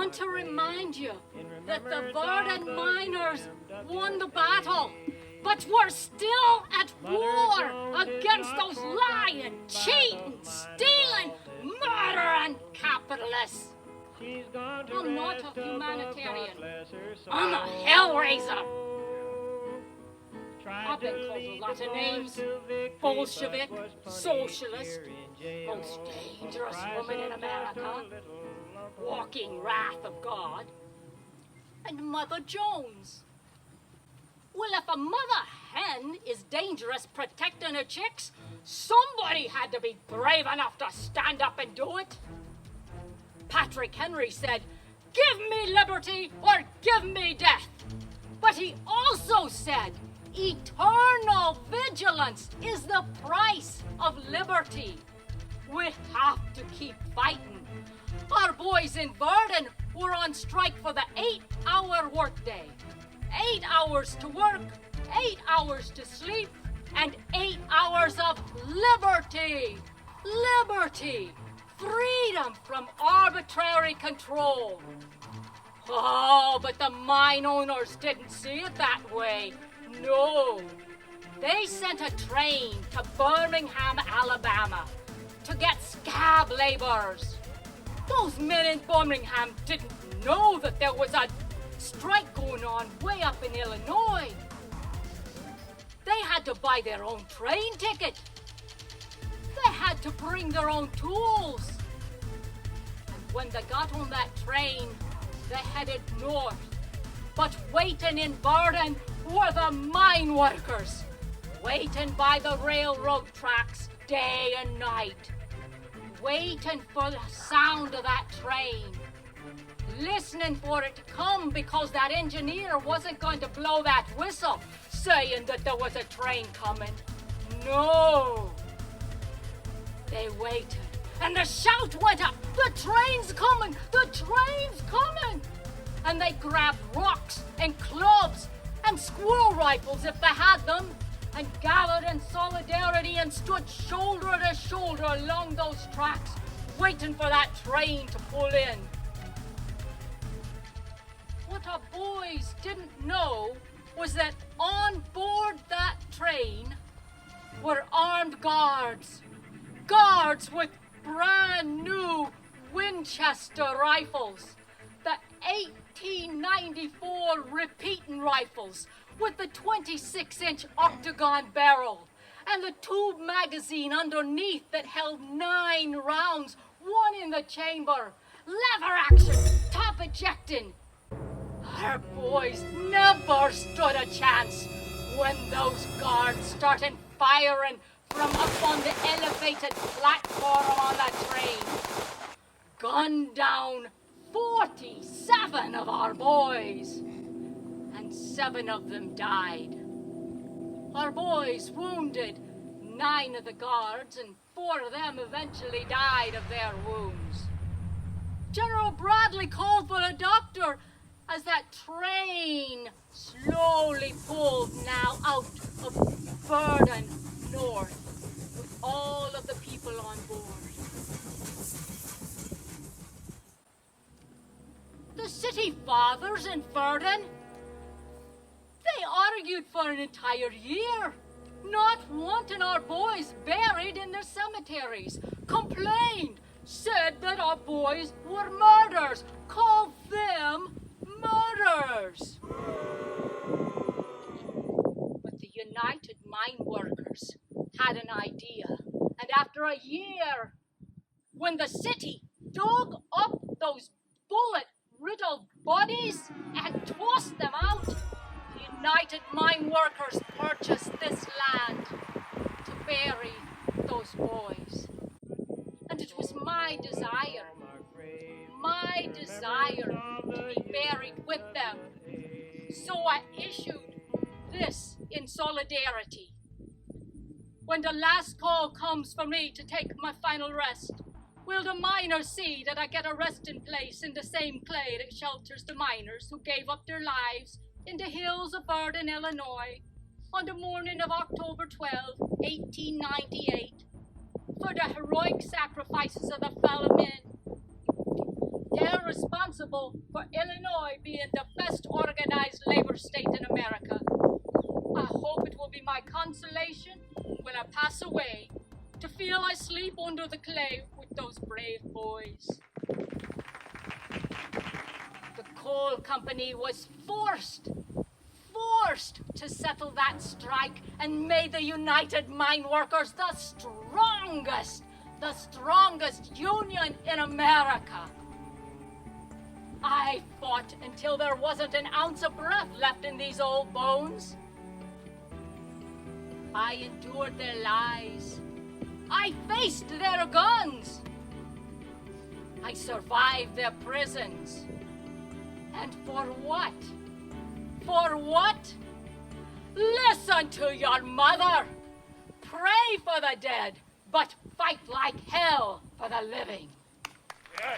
want to remind you that the Verdun miners won the battle, but we're still at war against those lying, cheating, stealing, murdering capitalists. I'm not a humanitarian. I'm a hellraiser. I've been called a lot of names. Bolshevik, socialist, most dangerous woman in America, walking wrath of God, and Mother Jones. Well, if a mother hen is dangerous protecting her chicks, somebody had to be brave enough to stand up and do it. Patrick Henry said, "Give me liberty or give me death." But he also said, "Eternal vigilance is the price of liberty." We have to keep fighting. Our boys in Verdun were on strike for the 8-hour workday. 8 hours to work, 8 hours to sleep, and 8 hours of liberty. Liberty. Freedom from arbitrary control. Oh, but the mine owners didn't see it that way. No. They sent a train to Birmingham, Alabama to get scab laborers. Those men in Birmingham didn't know that there was a strike going on way up in Illinois. They had to buy their own train ticket. They had to bring their own tools. And when they got on that train, they headed north. But waiting in Verdun were the mine workers, waiting by the railroad tracks day and night, waiting for the sound of that train, listening for it to come because that engineer wasn't going to blow that whistle saying that there was a train coming. No. They waited, and the shout went up, "The train's coming! The train's coming!" And they grabbed rocks and clubs and squirrel rifles if they had them, and gathered in solidarity and stood shoulder to shoulder along those tracks, waiting for that train to pull in. What our boys didn't know was that on board that train were armed guards. Guards with brand new Winchester rifles, the 1894 repeating rifles with the 26-inch octagon barrel and the tube magazine underneath that held 9 rounds, 1 in the chamber, lever action, top ejecting. Our boys never stood a chance when those guards started firing from up on the elevated platform on the train. Gunned down 47 of our boys, and 7 of them died. Our boys wounded 9 of the guards, and 4 of them eventually died of their wounds. General Bradley called for a doctor as that train slowly pulled now out of Verdun north with all of the people on board. The city fathers in Verdun, they argued for an entire year, not wanting our boys buried in their cemeteries, complained, said that our boys were murderers, called them murderers. But the United Mine Workers had an idea, and after a year, when the city dug up those bullet-riddled bodies and tossed them out, the United Mine Workers purchased this land to bury those boys. And it was my desire to be buried with them. So I issued this in solidarity. When the last call comes for me to take my final rest, will the miners see that I get a resting place in the same clay that shelters the miners who gave up their lives in the hills of Verdun, Illinois, on the morning of October 12, 1898, for the heroic sacrifices of the fellow men? Their responsible for Illinois being the best organized labor state in America. I hope it will be my consolation when I pass away to feel I sleep under the clay with those brave boys. The coal company was forced to settle that strike and made the United Mine Workers the strongest union in America. I fought until there wasn't an ounce of breath left in these old bones. I endured their lies. I faced their guns. I survived their prisons. And for what? For what? Listen to your mother. Pray for the dead, but fight like hell for the living. Yeah.